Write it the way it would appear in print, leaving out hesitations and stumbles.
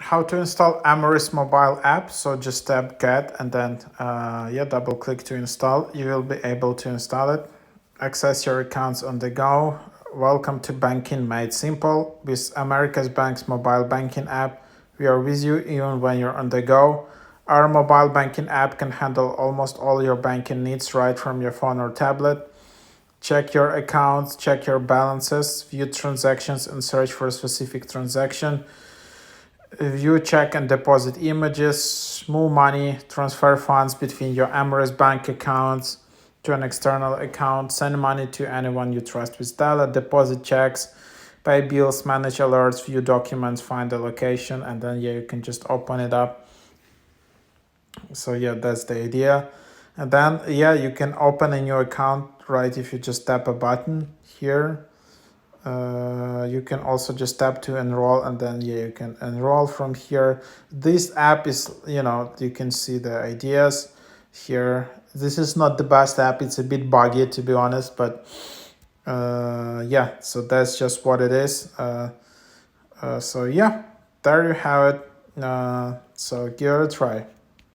how to install Amoris mobile app. So just tap get and then double click to install. You will be able to install it. Access your accounts on the go. Welcome to banking made simple. With America's Bank's mobile banking app, we are with you even when you're on the go. Our mobile banking app can handle almost all your banking needs right from your phone or tablet. Check your accounts, check your balances, view transactions and search for a specific transaction. View, check and deposit images, move money, transfer funds between your Amoris bank accounts to an external account, send money to anyone you trust with Dala, deposit checks, pay bills, manage alerts, view documents, find the location, and then you can just open it up. So that's the idea. And then you can open a new account, right? If you just tap a button here. You can also just tap to enroll and then you can enroll from here. This app is, you can see the ideas here. This is not the best app. It's a bit buggy, to be honest, but so that's just what it is. There you have it. So give it a try.